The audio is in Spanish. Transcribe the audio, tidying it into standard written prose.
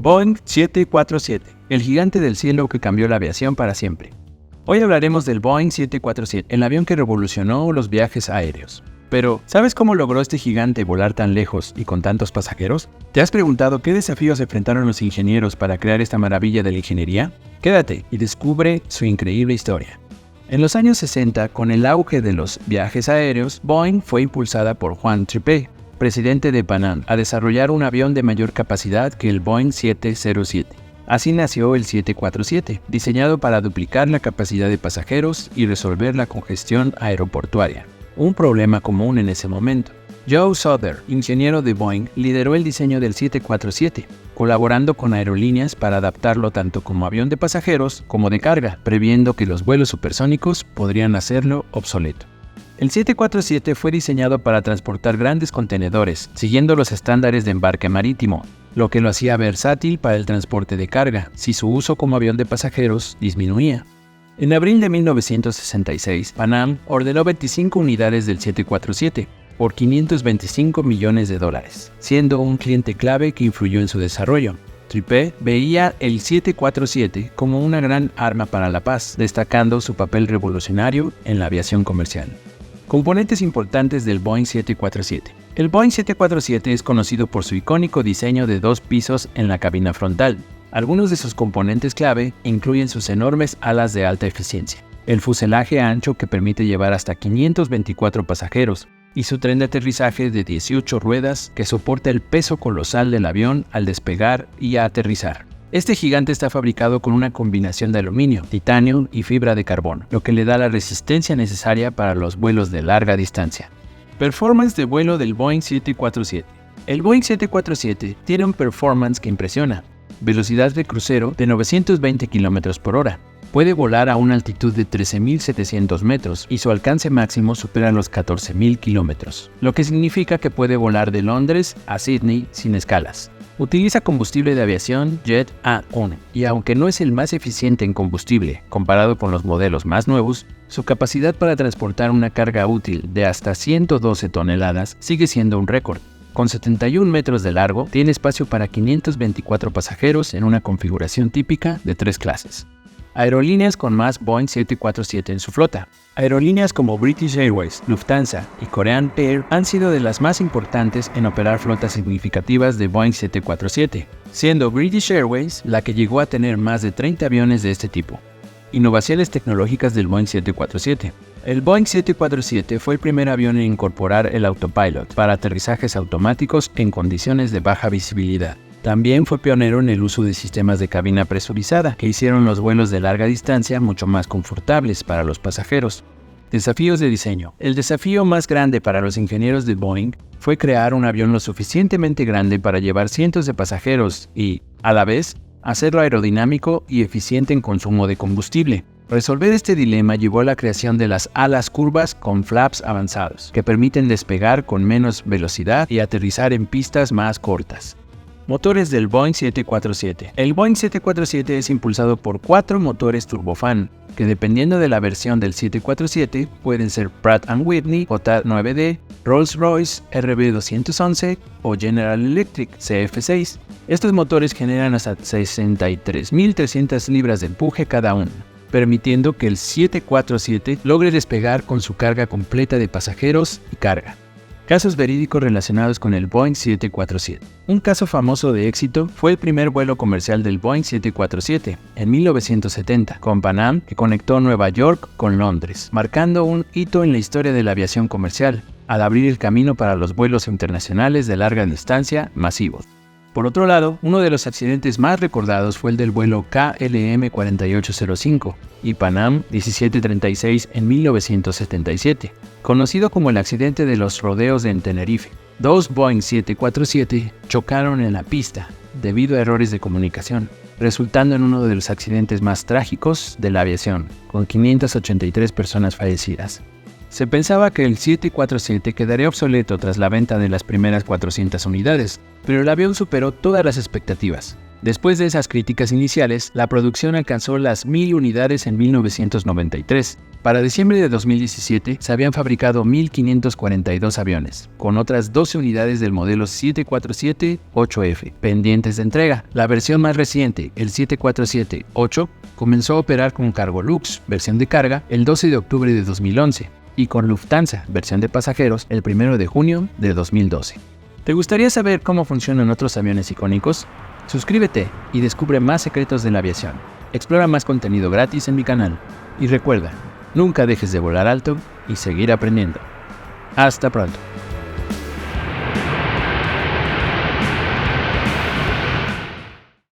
Boeing 747, el gigante del cielo que cambió la aviación para siempre. Hoy hablaremos del Boeing 747, el avión que revolucionó los viajes aéreos. Pero, ¿sabes cómo logró este gigante volar tan lejos y con tantos pasajeros? ¿Te has preguntado qué desafíos enfrentaron los ingenieros para crear esta maravilla de la ingeniería? Quédate y descubre su increíble historia. En los años 60, con el auge de los viajes aéreos, Boeing fue impulsada por Juan Trippe, presidente de Pan Am, a desarrollar un avión de mayor capacidad que el Boeing 707. Así nació el 747, diseñado para duplicar la capacidad de pasajeros y resolver la congestión aeroportuaria, un problema común en ese momento. Joe Souther, ingeniero de Boeing, lideró el diseño del 747, colaborando con aerolíneas para adaptarlo tanto como avión de pasajeros como de carga, previendo que los vuelos supersónicos podrían hacerlo obsoleto. El 747 fue diseñado para transportar grandes contenedores, siguiendo los estándares de embarque marítimo, lo que lo hacía versátil para el transporte de carga, si su uso como avión de pasajeros disminuía. En abril de 1966, Pan Am ordenó 25 unidades del 747 por $525 millones, siendo un cliente clave que influyó en su desarrollo. Trippe veía el 747 como una gran arma para la paz, destacando su papel revolucionario en la aviación comercial. Componentes importantes del Boeing 747. El Boeing 747 es conocido por su icónico diseño de 2 pisos en la cabina frontal. Algunos de sus componentes clave incluyen sus enormes alas de alta eficiencia, el fuselaje ancho que permite llevar hasta 524 pasajeros, y su tren de aterrizaje de 18 ruedas que soporta el peso colosal del avión al despegar y aterrizar. Este gigante está fabricado con una combinación de aluminio, titanio y fibra de carbono, lo que le da la resistencia necesaria para los vuelos de larga distancia. Performance de vuelo del Boeing 747. El Boeing 747 tiene un performance que impresiona. Velocidad de crucero de 920 km por hora. Puede volar a una altitud de 13.700 metros y su alcance máximo supera los 14.000 kilómetros, lo que significa que puede volar de Londres a Sydney sin escalas. Utiliza combustible de aviación Jet A1 y aunque no es el más eficiente en combustible comparado con los modelos más nuevos, su capacidad para transportar una carga útil de hasta 112 toneladas sigue siendo un récord. Con 71 metros de largo, tiene espacio para 524 pasajeros en una configuración típica de 3 clases. Aerolíneas con más Boeing 747 en su flota. Aerolíneas como British Airways, Lufthansa y Korean Air han sido de las más importantes en operar flotas significativas de Boeing 747, siendo British Airways la que llegó a tener más de 30 aviones de este tipo. Innovaciones tecnológicas del Boeing 747. El Boeing 747 fue el primer avión en incorporar el autopilot para aterrizajes automáticos en condiciones de baja visibilidad. También fue pionero en el uso de sistemas de cabina presurizada, que hicieron los vuelos de larga distancia mucho más confortables para los pasajeros. Desafíos de diseño. El desafío más grande para los ingenieros de Boeing fue crear un avión lo suficientemente grande para llevar cientos de pasajeros y, a la vez, hacerlo aerodinámico y eficiente en consumo de combustible. Resolver este dilema llevó a la creación de las alas curvas con flaps avanzados, que permiten despegar con menos velocidad y aterrizar en pistas más cortas. Motores del Boeing 747. El Boeing 747 es impulsado por 4 motores turbofan, que dependiendo de la versión del 747 pueden ser Pratt & Whitney J9D, Rolls-Royce RB211 o General Electric CF6. Estos motores generan hasta 63.300 libras de empuje cada uno, permitiendo que el 747 logre despegar con su carga completa de pasajeros y carga. Casos verídicos relacionados con el Boeing 747. Un caso famoso de éxito fue el primer vuelo comercial del Boeing 747 en 1970 con Pan Am, que conectó Nueva York con Londres, marcando un hito en la historia de la aviación comercial, al abrir el camino para los vuelos internacionales de larga distancia masivos. Por otro lado, uno de los accidentes más recordados fue el del vuelo KLM 4805 y Pan Am 1736 en 1977, conocido como el accidente de los rodeos en Tenerife. 2 Boeing 747 chocaron en la pista debido a errores de comunicación, resultando en uno de los accidentes más trágicos de la aviación, con 583 personas fallecidas. Se pensaba que el 747 quedaría obsoleto tras la venta de las primeras 400 unidades, pero el avión superó todas las expectativas. Después de esas críticas iniciales, la producción alcanzó las 1000 unidades en 1993. Para diciembre de 2017 se habían fabricado 1542 aviones, con otras 12 unidades del modelo 747-8F pendientes de entrega. La versión más reciente, el 747-8, comenzó a operar con Cargolux, versión de carga, el 12 de octubre de 2011 y con Lufthansa, versión de pasajeros, el 1 de junio de 2012. ¿Te gustaría saber cómo funcionan otros aviones icónicos? Suscríbete y descubre más secretos de la aviación. Explora más contenido gratis en mi canal. Y recuerda, nunca dejes de volar alto y seguir aprendiendo. Hasta pronto.